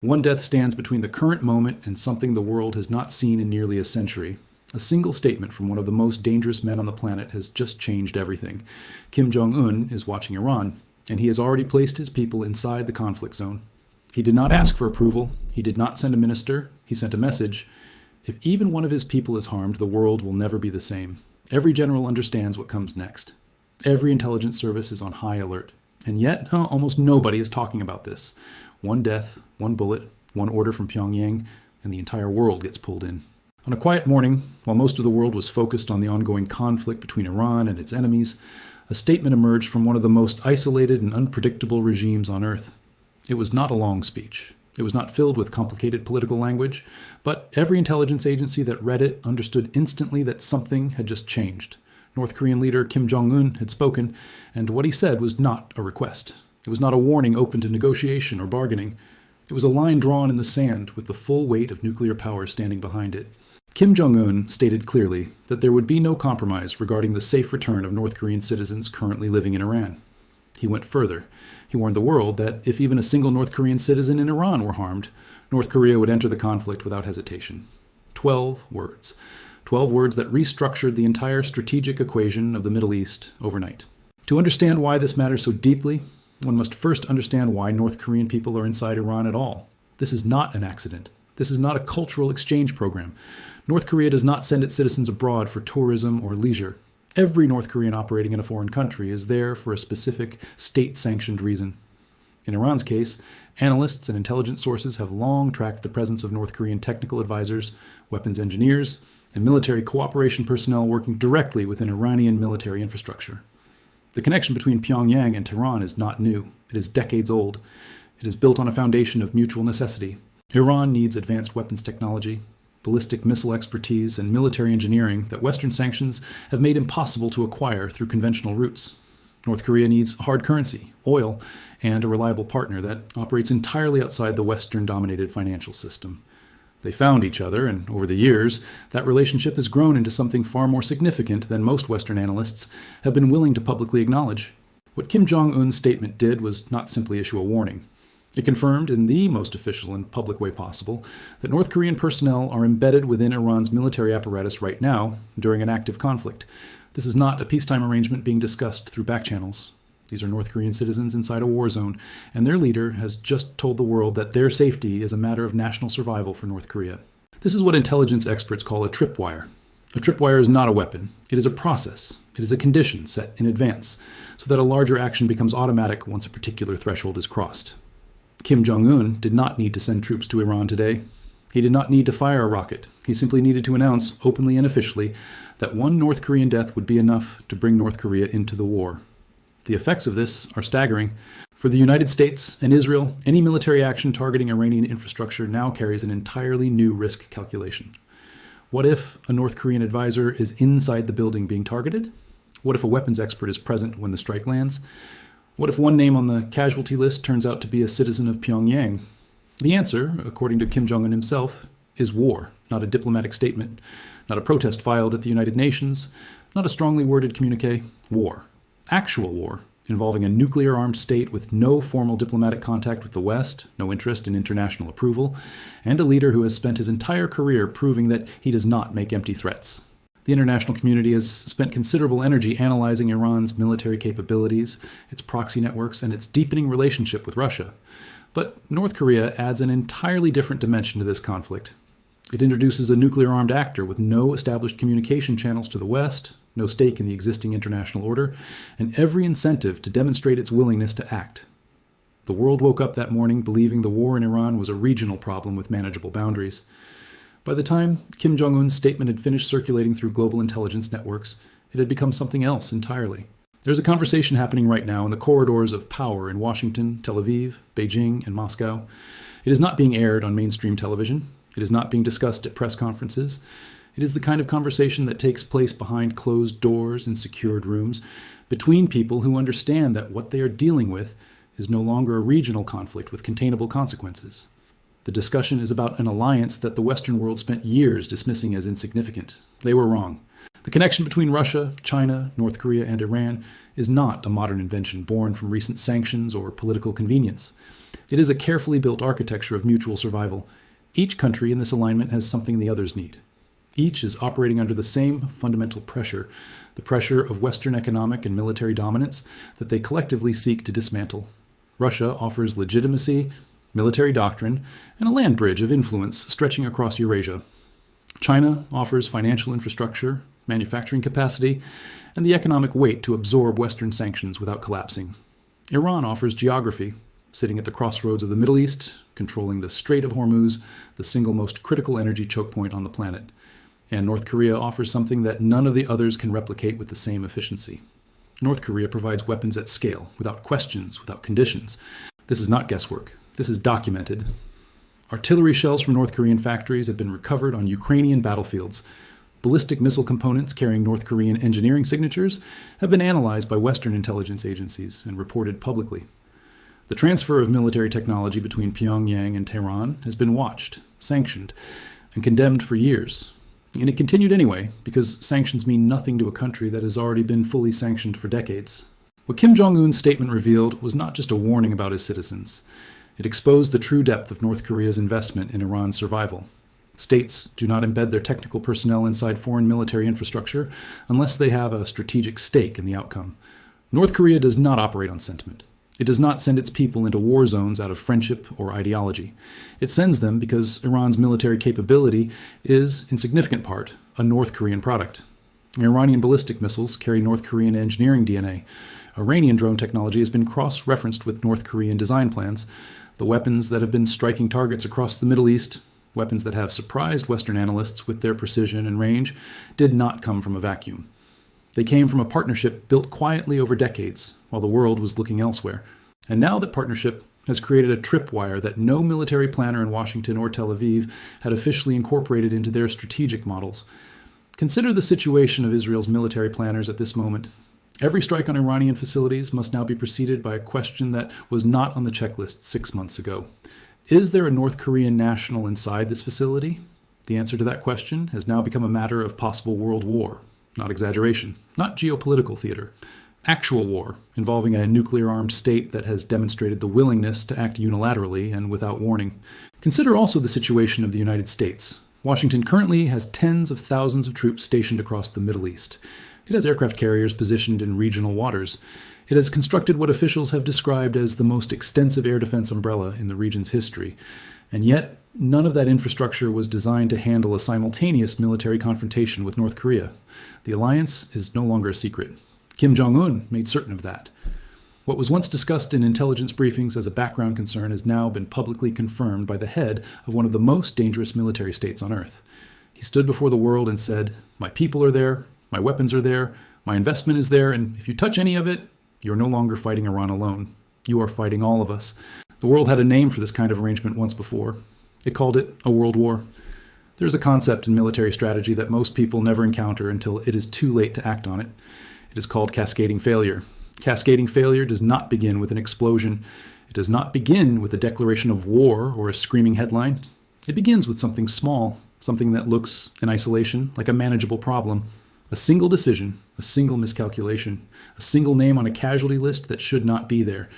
One death stands between the current moment and something the world has not seen in nearly a century. A single statement from one of the most dangerous men on the planet has just changed everything. Kim Jong Un is watching Iran, and he has already placed his people inside the conflict zone. He did not ask for approval. He did not send a minister. He sent a message. If even one of his people is harmed, the world will never be the same. Every general understands what comes next. Every intelligence service is on high alert. And yet, almost nobody is talking about this. One death, one bullet, one order from Pyongyang, and the entire world gets pulled in. On a quiet morning, while most of the world was focused on the ongoing conflict between Iran and its enemies, a statement emerged from one of the most isolated and unpredictable regimes on earth. It was not a long speech. It was not filled with complicated political language, but every intelligence agency that read it understood instantly that something had just changed. North Korean leader Kim Jong Un had spoken, and what he said was not a request. It was not a warning open to negotiation or bargaining. It was a line drawn in the sand with the full weight of nuclear power standing behind it. Kim Jong Un stated clearly that there would be no compromise regarding the safe return of North Korean citizens currently living in Iran. He went further. He warned the world that if even a single North Korean citizen in Iran were harmed, North Korea would enter the conflict without hesitation. 12 words. 12 words that restructured the entire strategic equation of the Middle East overnight. To understand why this matters so deeply, one must first understand why North Korean people are inside Iran at all. This is not an accident. This is not a cultural exchange program. North Korea does not send its citizens abroad for tourism or leisure. Every North Korean operating in a foreign country is there for a specific state-sanctioned reason. In Iran's case, analysts and intelligence sources have long tracked the presence of North Korean technical advisors, weapons engineers, and military cooperation personnel working directly within Iranian military infrastructure. The connection between Pyongyang and Tehran is not new. It is decades old. It is built on a foundation of mutual necessity. Iran needs advanced weapons technology, ballistic missile expertise, and military engineering that Western sanctions have made impossible to acquire through conventional routes. North Korea needs hard currency, oil, and a reliable partner that operates entirely outside the Western-dominated financial system. They found each other, and over the years, that relationship has grown into something far more significant than most Western analysts have been willing to publicly acknowledge. What Kim Jong Un's statement did was not simply issue a warning. It confirmed, in the most official and public way possible, that North Korean personnel are embedded within Iran's military apparatus right now during an active conflict. This is not a peacetime arrangement being discussed through back channels. These are North Korean citizens inside a war zone, and their leader has just told the world that their safety is a matter of national survival for North Korea. This is what intelligence experts call a tripwire. A tripwire is not a weapon. It is a process. It is a condition set in advance, so that a larger action becomes automatic once a particular threshold is crossed. Kim Jong Un did not need to send troops to Iran today. He did not need to fire a rocket. He simply needed to announce, openly and officially, that one North Korean death would be enough to bring North Korea into the war. The effects of this are staggering. For the United States and Israel, any military action targeting Iranian infrastructure now carries an entirely new risk calculation. What if a North Korean advisor is inside the building being targeted? What if a weapons expert is present when the strike lands? What if one name on the casualty list turns out to be a citizen of Pyongyang? The answer, according to Kim Jong Un himself, is war, not a diplomatic statement, not a protest filed at the United Nations, not a strongly worded communique. War. Actual war, involving a nuclear-armed state with no formal diplomatic contact with the West, no interest in international approval, and a leader who has spent his entire career proving that he does not make empty threats. The international community has spent considerable energy analyzing Iran's military capabilities, its proxy networks, and its deepening relationship with Russia. But North Korea adds an entirely different dimension to this conflict. It introduces a nuclear-armed actor with no established communication channels to the West, no stake in the existing international order, and every incentive to demonstrate its willingness to act. The world woke up that morning believing the war in Iran was a regional problem with manageable boundaries. By the time Kim Jong Un's statement had finished circulating through global intelligence networks, it had become something else entirely. There's a conversation happening right now in the corridors of power in Washington, Tel Aviv, Beijing, and Moscow. It is not being aired on mainstream television. It is not being discussed at press conferences. It is the kind of conversation that takes place behind closed doors in secured rooms between people who understand that what they are dealing with is no longer a regional conflict with containable consequences. The discussion is about an alliance that the Western world spent years dismissing as insignificant. They were wrong. The connection between Russia, China, North Korea, and Iran is not a modern invention born from recent sanctions or political convenience. It is a carefully built architecture of mutual survival. Each country in this alignment has something the others need. Each is operating under the same fundamental pressure, the pressure of Western economic and military dominance that they collectively seek to dismantle. Russia offers legitimacy, military doctrine, and a land bridge of influence stretching across Eurasia. China offers financial infrastructure, manufacturing capacity, and the economic weight to absorb Western sanctions without collapsing. Iran offers geography, sitting at the crossroads of the Middle East, controlling the Strait of Hormuz, the single most critical energy choke point on the planet. And North Korea offers something that none of the others can replicate with the same efficiency. North Korea provides weapons at scale, without questions, without conditions. This is not guesswork. This is documented. Artillery shells from North Korean factories have been recovered on Ukrainian battlefields. Ballistic missile components carrying North Korean engineering signatures have been analyzed by Western intelligence agencies and reported publicly. The transfer of military technology between Pyongyang and Tehran has been watched, sanctioned, and condemned for years. And it continued anyway, because sanctions mean nothing to a country that has already been fully sanctioned for decades. What Kim Jong Un's statement revealed was not just a warning about his citizens. It exposed the true depth of North Korea's investment in Iran's survival. States do not embed their technical personnel inside foreign military infrastructure unless they have a strategic stake in the outcome. North Korea does not operate on sentiment. It does not send its people into war zones out of friendship or ideology. It sends them because Iran's military capability is, in significant part, a North Korean product. Iranian ballistic missiles carry North Korean engineering DNA. Iranian drone technology has been cross-referenced with North Korean design plans. The weapons that have been striking targets across the Middle East, weapons that have surprised Western analysts with their precision and range, did not come from a vacuum. They came from a partnership built quietly over decades, while the world was looking elsewhere. And now that partnership has created a tripwire that no military planner in Washington or Tel Aviv had officially incorporated into their strategic models. Consider the situation of Israel's military planners at this moment. Every strike on Iranian facilities must now be preceded by a question that was not on the checklist 6 months ago. Is there a North Korean national inside this facility? The answer to that question has now become a matter of possible world war. Not exaggeration, not geopolitical theater. Actual war, involving a nuclear-armed state that has demonstrated the willingness to act unilaterally and without warning. Consider also the situation of the United States. Washington currently has tens of thousands of troops stationed across the Middle East. It has aircraft carriers positioned in regional waters. It has constructed what officials have described as the most extensive air defense umbrella in the region's history. And yet, none of that infrastructure was designed to handle a simultaneous military confrontation with North Korea. The alliance is no longer a secret. Kim Jong Un made certain of that. What was once discussed in intelligence briefings as a background concern has now been publicly confirmed by the head of one of the most dangerous military states on Earth. He stood before the world and said, "My people are there, my weapons are there, my investment is there, and if you touch any of it, you're no longer fighting Iran alone. You are fighting all of us." The world had a name for this kind of arrangement once before. It called it a world war. There's a concept in military strategy that most people never encounter until it is too late to act on it. It is called cascading failure. Cascading failure does not begin with an explosion. It does not begin with a declaration of war or a screaming headline. It begins with something small, something that looks, in isolation, like a manageable problem. A single decision, a single miscalculation, a single name on a casualty list that should not be there.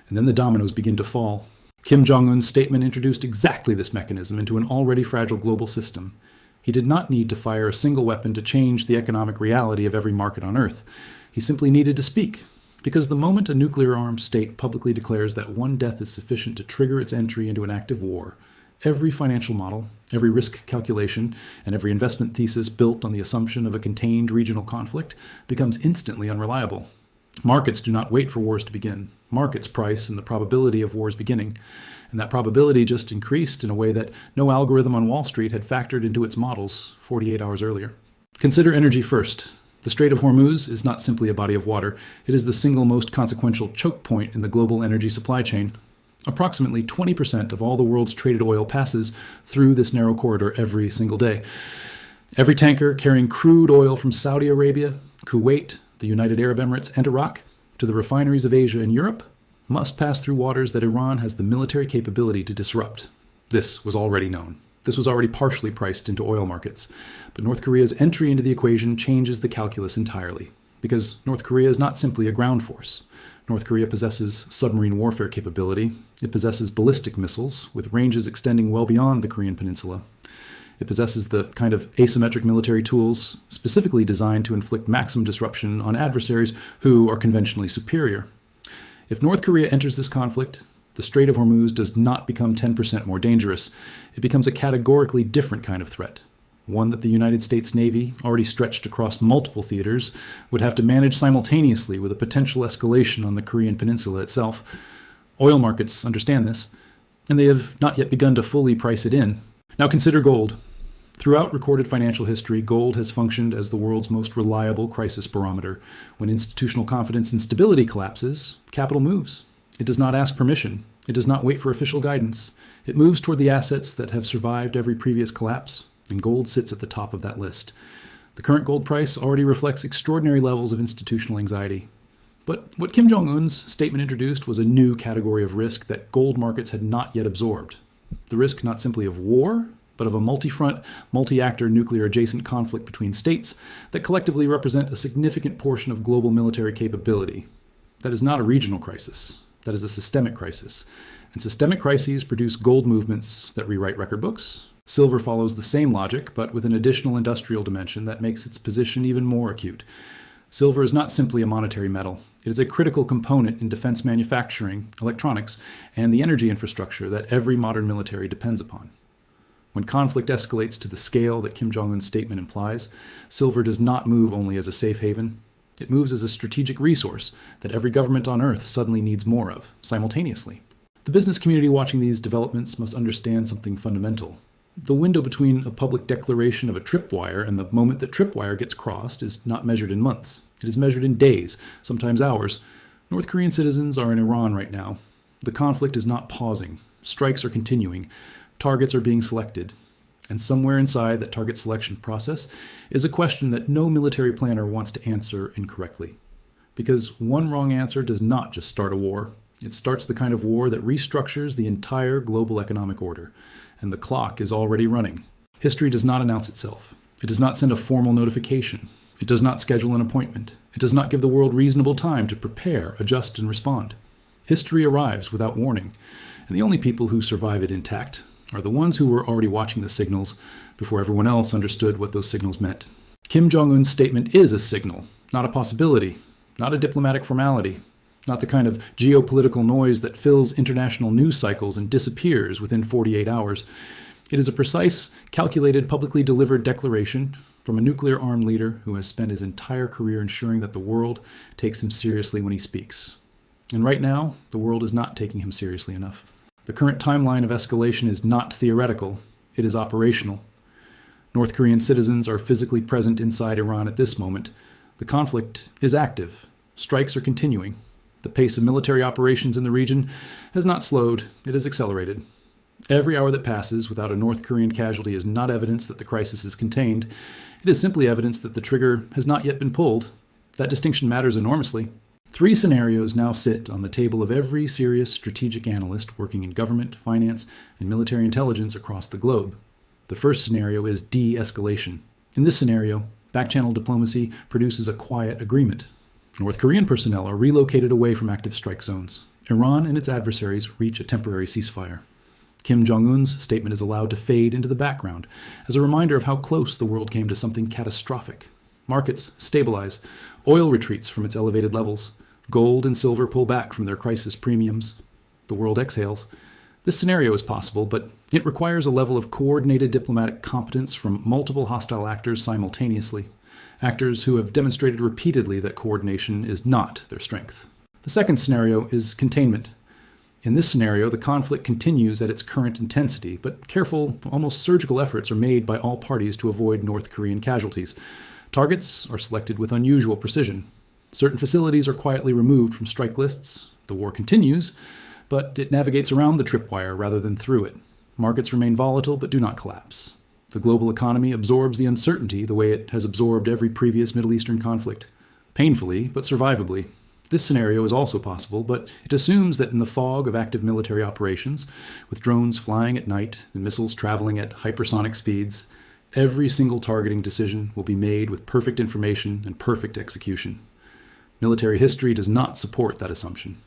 And then the dominoes begin to fall. Kim Jong Un's statement introduced exactly this mechanism into an already fragile global system. He did not need to fire a single weapon to change the economic reality of every market on Earth. He simply needed to speak. Because the moment a nuclear-armed state publicly declares that one death is sufficient to trigger its entry into an active war, every financial model, every risk calculation, and every investment thesis built on the assumption of a contained regional conflict becomes instantly unreliable. Markets do not wait for wars to begin. Markets price in the probability of wars beginning. And that probability just increased in a way that no algorithm on Wall Street had factored into its models 48 hours earlier. Consider energy first. The Strait of Hormuz is not simply a body of water. It is the single most consequential choke point in the global energy supply chain. Approximately 20% of all the world's traded oil passes through this narrow corridor every single day. Every tanker carrying crude oil from Saudi Arabia, Kuwait, the United Arab Emirates, and Iraq to the refineries of Asia and Europe must pass through waters that Iran has the military capability to disrupt. This was already known. This was already partially priced into oil markets. But North Korea's entry into the equation changes the calculus entirely, because North Korea is not simply a ground force. North Korea possesses submarine warfare capability. It possesses ballistic missiles with ranges extending well beyond the Korean peninsula. It possesses the kind of asymmetric military tools specifically designed to inflict maximum disruption on adversaries who are conventionally superior. If North Korea enters this conflict, the Strait of Hormuz does not become 10% more dangerous. It becomes a categorically different kind of threat, one that the United States Navy, already stretched across multiple theaters, would have to manage simultaneously with a potential escalation on the Korean peninsula itself. Oil markets understand this, and they have not yet begun to fully price it in. Now consider gold. Throughout recorded financial history, gold has functioned as the world's most reliable crisis barometer. When institutional confidence and stability collapses, capital moves. It does not ask permission. It does not wait for official guidance. It moves toward the assets that have survived every previous collapse, and gold sits at the top of that list. The current gold price already reflects extraordinary levels of institutional anxiety. But what Kim Jong Un's statement introduced was a new category of risk that gold markets had not yet absorbed. The risk not simply of war, but of a multi-front, multi-actor nuclear-adjacent conflict between states that collectively represent a significant portion of global military capability. That is not a regional crisis. That is a systemic crisis. And systemic crises produce gold movements that rewrite record books. Silver follows the same logic, but with an additional industrial dimension that makes its position even more acute. Silver is not simply a monetary metal. It is a critical component in defense manufacturing, electronics, and the energy infrastructure that every modern military depends upon. When conflict escalates to the scale that Kim Jong Un's statement implies, silver does not move only as a safe haven. It moves as a strategic resource that every government on Earth suddenly needs more of, simultaneously. The business community watching these developments must understand something fundamental. The window between a public declaration of a tripwire and the moment that tripwire gets crossed is not measured in months. It is measured in days, sometimes hours. North Korean citizens are in Iran right now. The conflict is not pausing. Strikes are continuing. Targets are being selected. And somewhere inside that target selection process is a question that no military planner wants to answer incorrectly. Because one wrong answer does not just start a war. It starts the kind of war that restructures the entire global economic order. And the clock is already running. History does not announce itself. It does not send a formal notification. It does not schedule an appointment. It does not give the world reasonable time to prepare, adjust, and respond. History arrives without warning. And the only people who survive it intact are the ones who were already watching the signals before everyone else understood what those signals meant. Kim Jong Un's statement is a signal, not a possibility, not a diplomatic formality, not the kind of geopolitical noise that fills international news cycles and disappears within 48 hours. It is a precise, calculated, publicly delivered declaration from a nuclear-armed leader who has spent his entire career ensuring that the world takes him seriously when he speaks. And right now, the world is not taking him seriously enough. The current timeline of escalation is not theoretical, it is operational. North Korean citizens are physically present inside Iran at this moment. The conflict is active. Strikes are continuing. The pace of military operations in the region has not slowed, it has accelerated. Every hour that passes without a North Korean casualty is not evidence that the crisis is contained. It is simply evidence that the trigger has not yet been pulled. That distinction matters enormously. 3 scenarios now sit on the table of every serious strategic analyst working in government, finance, and military intelligence across the globe. The first scenario is de-escalation. In this scenario, back-channel diplomacy produces a quiet agreement. North Korean personnel are relocated away from active strike zones. Iran and its adversaries reach a temporary ceasefire. Kim Jong Un's statement is allowed to fade into the background as a reminder of how close the world came to something catastrophic. Markets stabilize. Oil retreats from its elevated levels. Gold and silver pull back from their crisis premiums. The world exhales. This scenario is possible, but it requires a level of coordinated diplomatic competence from multiple hostile actors simultaneously. Actors who have demonstrated repeatedly that coordination is not their strength. The second scenario is containment. In this scenario, the conflict continues at its current intensity, but careful, almost surgical efforts are made by all parties to avoid North Korean casualties. Targets are selected with unusual precision. Certain facilities are quietly removed from strike lists. The war continues, but it navigates around the tripwire rather than through it. Markets remain volatile but do not collapse. The global economy absorbs the uncertainty the way it has absorbed every previous Middle Eastern conflict. Painfully, but survivably. This scenario is also possible, but it assumes that in the fog of active military operations, with drones flying at night and missiles traveling at hypersonic speeds, every single targeting decision will be made with perfect information and perfect execution. Military history does not support that assumption.